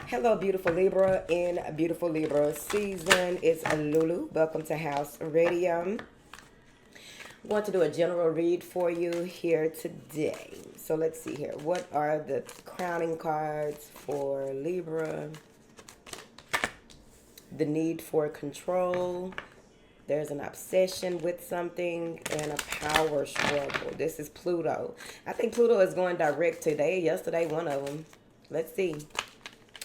Hello, beautiful Libra in beautiful Libra season. It's Lulu. Welcome to House Radio. I want to do a general read for you here today. So let's see here. What are the crowning cards for Libra? The need for control. There's an obsession with something and a power struggle. This is Pluto. I think Pluto is going direct today, yesterday, one of them. Let's see.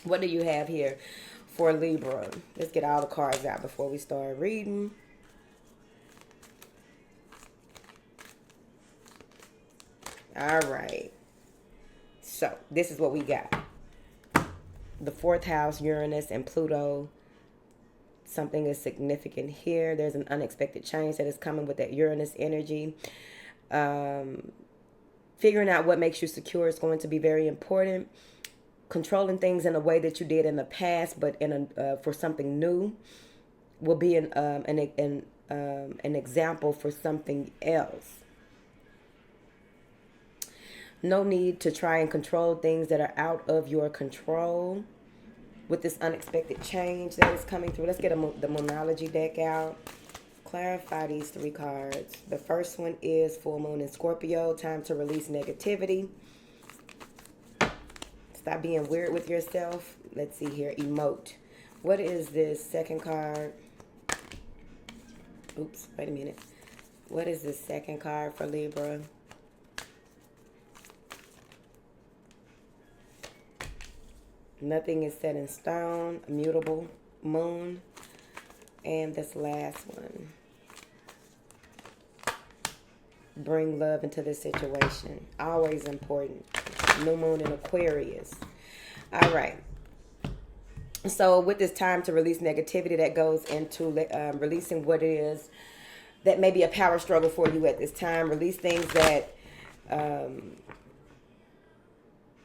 What do you have here for Libra? Let's get all the cards out before we start reading. All right. So, this is what we got. The fourth house, Uranus and Pluto. Something is significant here. There's an unexpected change that is coming with that Uranus energy. Figuring out what makes you secure is going to be very important. Controlling things in a way that you did in the past, but for something new, will be an example for something else. No need to try and control things that are out of your control with this unexpected change that is coming through. Let's get the Moonology deck out. Clarify these three cards. The first one is Full Moon in Scorpio. Time to release negativity. Stop being weird with yourself. Let's see here. Emote. What is this second card? Oops, wait a minute. What is this second card for Libra? Nothing is set in stone. Immutable. Moon. And this last one. Bring love into this situation. Always important. New moon in Aquarius. All right. So with this time to release negativity, that goes into releasing what it is that may be a power struggle for you at this time. Release things that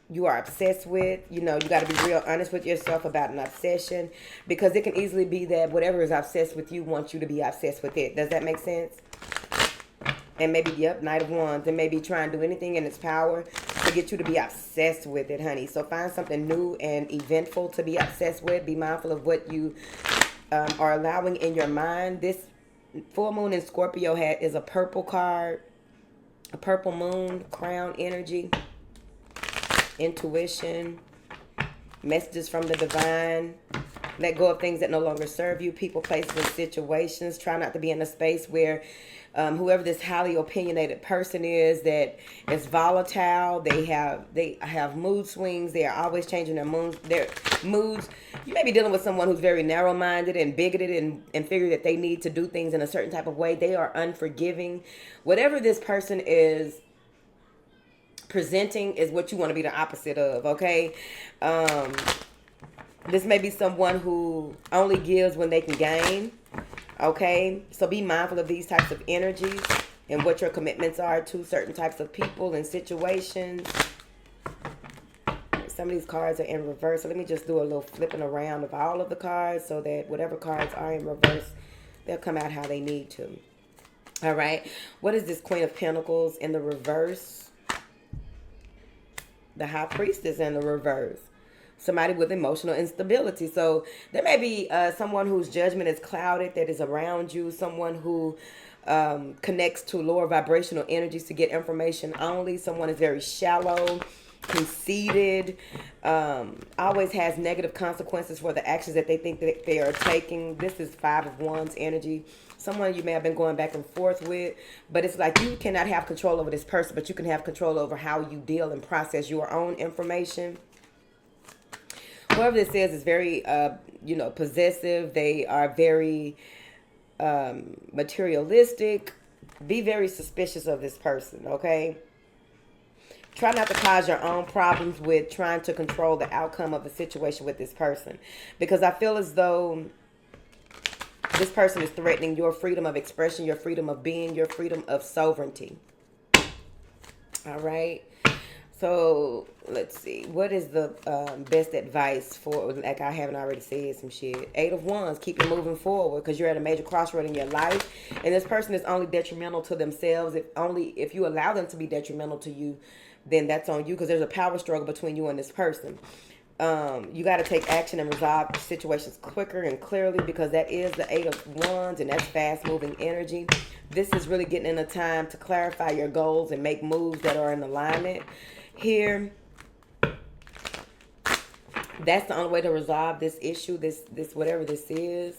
you are obsessed with. You know, you got to be real honest with yourself about an obsession, because it can easily be that whatever is obsessed with you wants you to be obsessed with it. Does that make sense? And maybe, yep, Knight of Wands. And maybe try and do anything in its power to get you to be obsessed with it, honey. So find something new and eventful to be obsessed with. Be mindful of what you are allowing in your mind. This full moon in Scorpio is a purple card. A purple moon, crown energy, intuition, messages from the divine. Let go of things that no longer serve you. People, places, and situations. Try not to be in a space where whoever this highly opinionated person is that is volatile. They have mood swings. They are always changing their moods. You may be dealing with someone who's very narrow-minded and bigoted and figure that they need to do things in a certain type of way. They are unforgiving. Whatever this person is presenting is what you want to be the opposite of, okay? This may be someone who only gives when they can gain. Okay, so be mindful of these types of energies and what your commitments are to certain types of people and situations. Some of these cards are in reverse, so let me just do a little flipping around of all of the cards so that whatever cards are in reverse, they'll come out how they need to. All right, what is this Queen of Pentacles in the reverse? The High Priestess in the reverse. Somebody with emotional instability. So there may be someone whose judgment is clouded that is around you. Someone who connects to lower vibrational energies to get information only. Someone is very shallow, conceited, always has negative consequences for the actions that they think that they are taking. This is Five of Wands energy. Someone you may have been going back and forth with, but it's like you cannot have control over this person, but you can have control over how you deal and process your own information. Whoever this is very, possessive. They are very materialistic. Be very suspicious of this person, okay? Try not to cause your own problems with trying to control the outcome of a situation with this person. Because I feel as though this person is threatening your freedom of expression, your freedom of being, your freedom of sovereignty. All right? So let's see. What is the best advice for, like I haven't already said some shit. Eight of Wands. Keep it moving forward because you're at a major crossroad in your life. And this person is only detrimental to themselves. If you allow them to be detrimental to you, then that's on you because there's a power struggle between you and this person. You got to take action and resolve situations quicker and clearly, because that is the Eight of Wands, and that's fast moving energy. This is really getting in a time to clarify your goals and make moves that are in alignment here. That's the only way to resolve this issue, this whatever this is.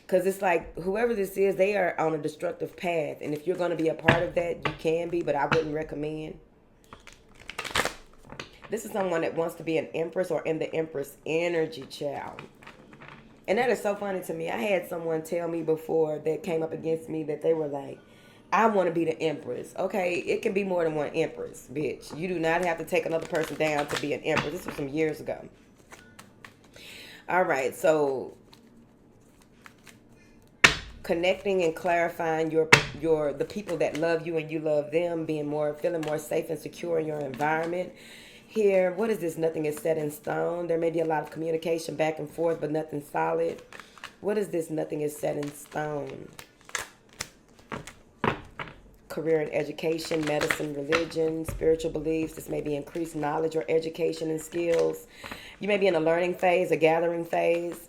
Because it's like, whoever this is, they are on a destructive path. And if you're going to be a part of that, you can be, but I wouldn't recommend. This is someone that wants to be an empress or in the empress energy, child. And that is so funny to me. I had someone tell me before that came up against me that they were like, I want to be the empress. Okay, it can be more than one empress, bitch. You do not have to take another person down to be an empress. This was some years ago. All right, so connecting and clarifying the people that love you and you love them, feeling more safe and secure in your environment. Here, what is this? Nothing is set in stone. There may be a lot of communication back and forth, but nothing solid. What is this? Nothing is set in stone. Career and education, medicine, religion, spiritual beliefs. This may be increased knowledge or education and skills. You may be in a learning phase, a gathering phase.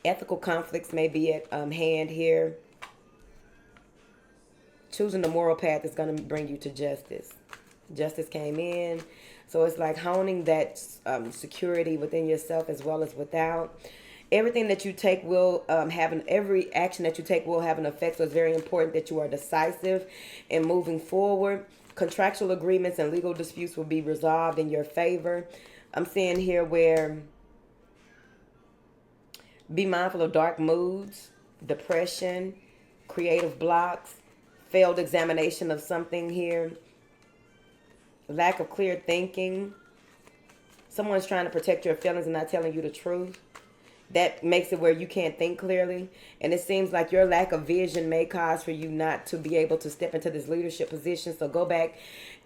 Ethical conflicts may be at hand here. Choosing the moral path is going to bring you to justice. Justice came in. So it's like honing that security within yourself as well as without. Everything that you take will every action that you take will have an effect. So it's very important that you are decisive in moving forward. Contractual agreements and legal disputes will be resolved in your favor. I'm seeing here where be mindful of dark moods, depression, creative blocks, failed examination of something here. Lack of clear thinking. Someone's trying to protect your feelings and not telling you the truth. That makes it where you can't think clearly. And it seems like your lack of vision may cause for you not to be able to step into this leadership position. So go back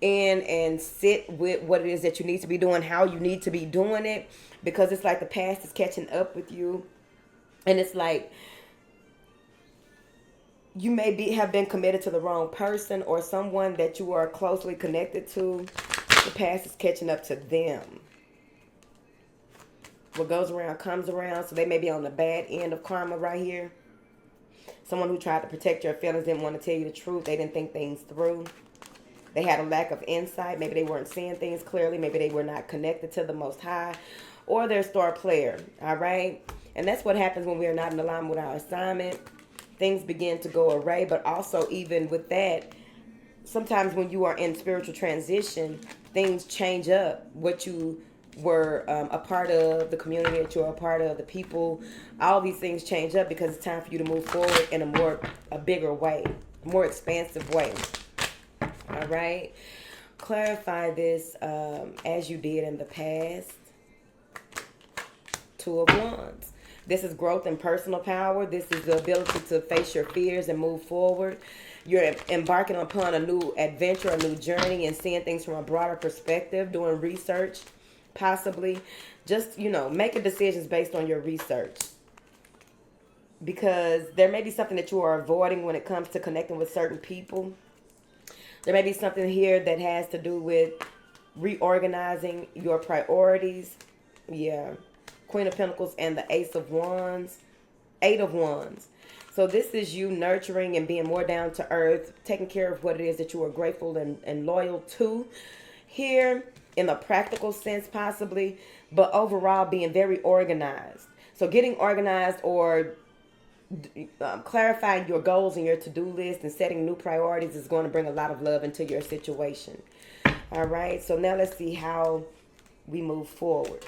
in and sit with what it is that you need to be doing, how you need to be doing it. Because it's like the past is catching up with you. And it's like you may have been committed to the wrong person or someone that you are closely connected to. The past is catching up to them. What goes around comes around. So they may be on the bad end of karma right here. Someone who tried to protect your feelings didn't want to tell you the truth. They didn't think things through. They had a lack of insight. Maybe they weren't seeing things clearly. Maybe they were not connected to the Most High. Or they're a star player. All right? And that's what happens when we are not in alignment with our assignment. Things begin to go awry. But also even with that, sometimes when you are in spiritual transition, things change up. What you were a part of, the community that you're a part of, the people, all these things change up because it's time for you to move forward in a bigger way, a more expansive way. All right? Clarify this as you did in the past. Two of Wands. This is growth and personal power. This is the ability to face your fears and move forward. You're embarking upon a new adventure, a new journey, and seeing things from a broader perspective, doing research, possibly. Just, making decisions based on your research. Because there may be something that you are avoiding when it comes to connecting with certain people. There may be something here that has to do with reorganizing your priorities. Yeah. Queen of Pentacles and the Ace of Wands. Eight of Wands. So this is you nurturing and being more down to earth, taking care of what it is that you are grateful and loyal to. Here, in a practical sense possibly, but overall being very organized. So getting organized or clarifying your goals and your to-do list and setting new priorities is going to bring a lot of love into your situation. All right, so now let's see how we move forward.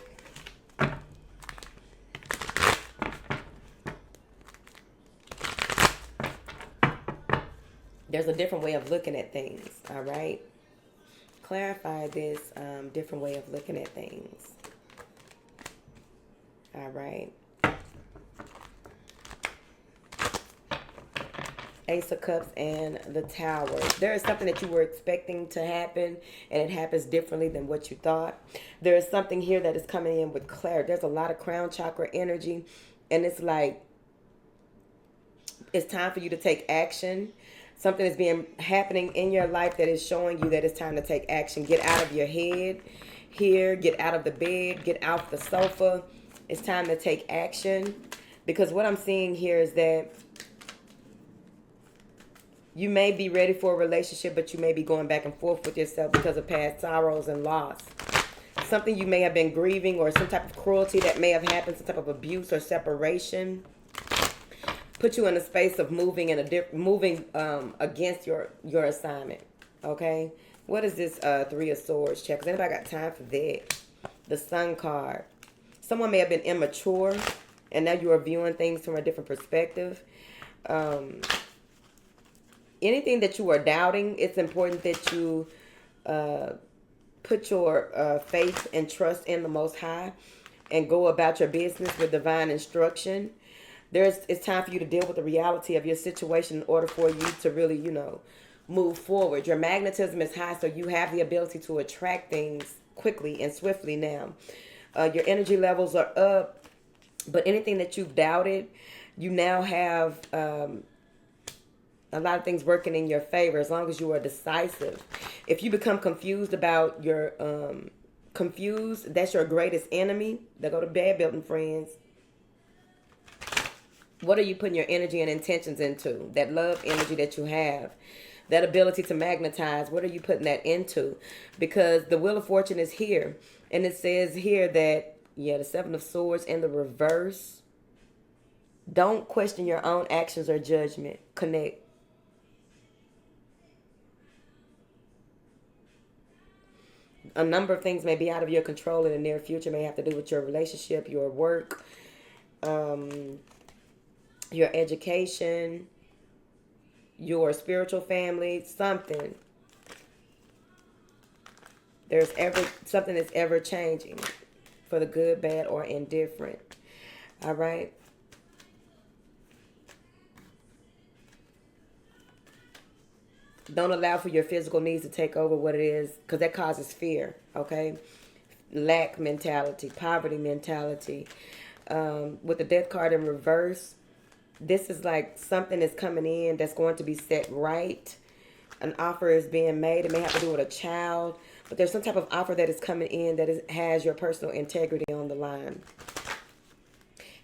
There's a different way of looking at things, all right? Clarify this different way of looking at things. All right. Ace of Cups and the Tower. There is something that you were expecting to happen, and it happens differently than what you thought. There is something here that is coming in with clarity. There's a lot of crown chakra energy, and it's like it's time for you to take action. Something is happening in your life that is showing you that it's time to take action. Get out of your head. here. Get out of the bed. Get off the sofa. It's time to take action. Because what I'm seeing here is that you may be ready for a relationship, but you may be going back and forth with yourself because of past sorrows and loss. Something you may have been grieving, or some type of cruelty that may have happened, some type of abuse or separation, put you in a space of moving against your assignment. Okay, what is this Three of Swords check? Has anybody got time for that? The Sun card. Someone may have been immature, and now you are viewing things from a different perspective. Anything that you are doubting, it's important that you put your faith and trust in the Most High and go about your business with divine instruction. It's time for you to deal with the reality of your situation in order for you to really, move forward. Your magnetism is high, so you have the ability to attract things quickly and swiftly now. Your energy levels are up, but anything that you've doubted, you now have a lot of things working in your favor as long as you are decisive. If you become confused about your confused, that's your greatest enemy. They go to bed building, friends. What are you putting your energy and intentions into? That love energy that you have, that ability to magnetize, what are you putting that into? Because the Wheel of Fortune is here. And it says here that, the Seven of Swords in the reverse. Don't question your own actions or judgment. Connect. A number of things may be out of your control in the near future. May have to do with your relationship, your work, your education, your spiritual family, something. There's something that's ever changing for the good, bad, or indifferent. All right. Don't allow for your physical needs to take over what it is, because that causes fear, okay? Lack mentality, poverty mentality. With the Death card in reverse, this is like something is coming in that's going to be set right. An offer is being made. It may have to do with a child, but there's some type of offer that is coming in that has your personal integrity on the line.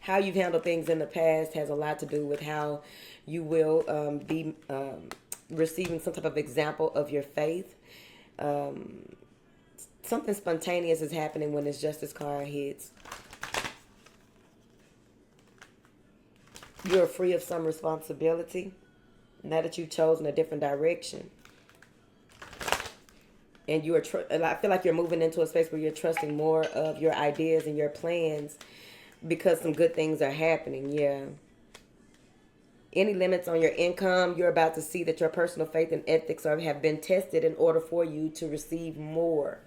How you've handled things in the past has a lot to do with how you will be receiving some type of example of your faith. Something spontaneous is happening when this Justice card hits. You're free of some responsibility now that you've chosen a different direction. And I feel like you're moving into a space where you're trusting more of your ideas and your plans because some good things are happening. Yeah. Any limits on your income, you're about to see that your personal faith and ethics have been tested in order for you to receive more.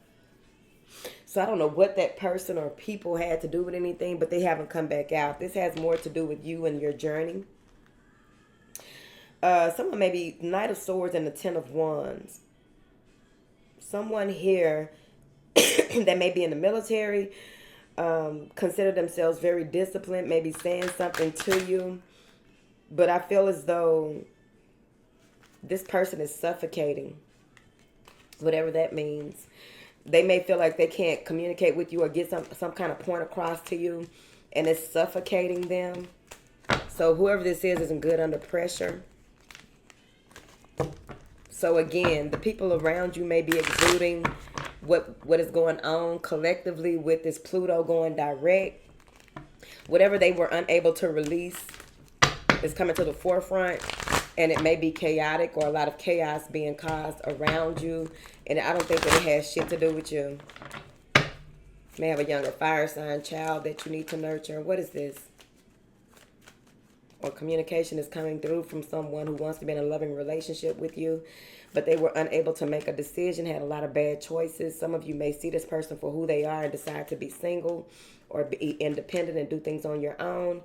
So I don't know what that person or people had to do with anything, but they haven't come back out. This has more to do with you and your journey. Someone may be Knight of Swords and the Ten of Wands. Someone here that may be in the military, consider themselves very disciplined, maybe saying something to you. But I feel as though this person is suffocating, whatever that means. They may feel like they can't communicate with you or get some kind of point across to you, and it's suffocating them. So whoever this is isn't good under pressure. So again, the people around you may be exuding what is going on collectively with this Pluto going direct. Whatever they were unable to release is coming to the forefront, and it may be chaotic or a lot of chaos being caused around you, and I don't think that it has shit to do with you. You may have a younger fire sign child that you need to nurture. What is this? Or communication is coming through from someone who wants to be in a loving relationship with you, but they were unable to make a decision, had a lot of bad choices. Some of you may see this person for who they are and decide to be single or be independent and do things on your own.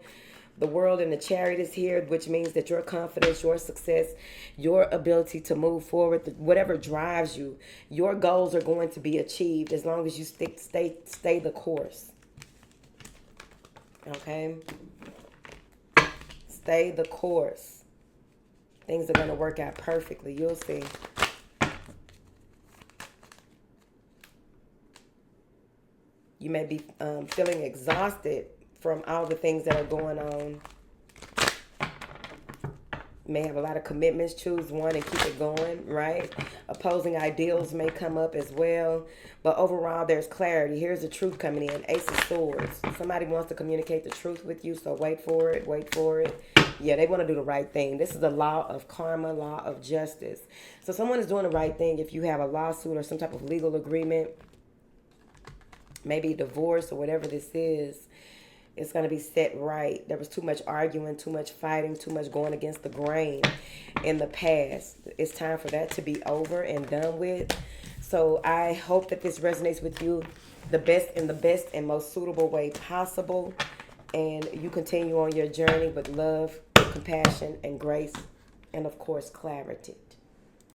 The World and the Chariot is here, which means that your confidence, your success, your ability to move forward, whatever drives you, your goals are going to be achieved as long as you stay the course. Okay? Stay the course. Things are going to work out perfectly. You'll see. You may be feeling exhausted from all the things that are going on. May have a lot of commitments. Choose one and keep it going, right? Opposing ideals may come up as well. But overall, there's clarity. Here's the truth coming in. Ace of Swords. Somebody wants to communicate the truth with you, so wait for it. Wait for it. Yeah, they want to do the right thing. This is the law of karma, law of justice. So someone is doing the right thing. If you have a lawsuit or some type of legal agreement, maybe divorce or whatever this is, it's going to be set right. There was too much arguing, too much fighting, too much going against the grain in the past. It's time for that to be over and done with. So I hope that this resonates with you the best and most suitable way possible. And you continue on your journey with love, compassion, and grace, and of course, clarity.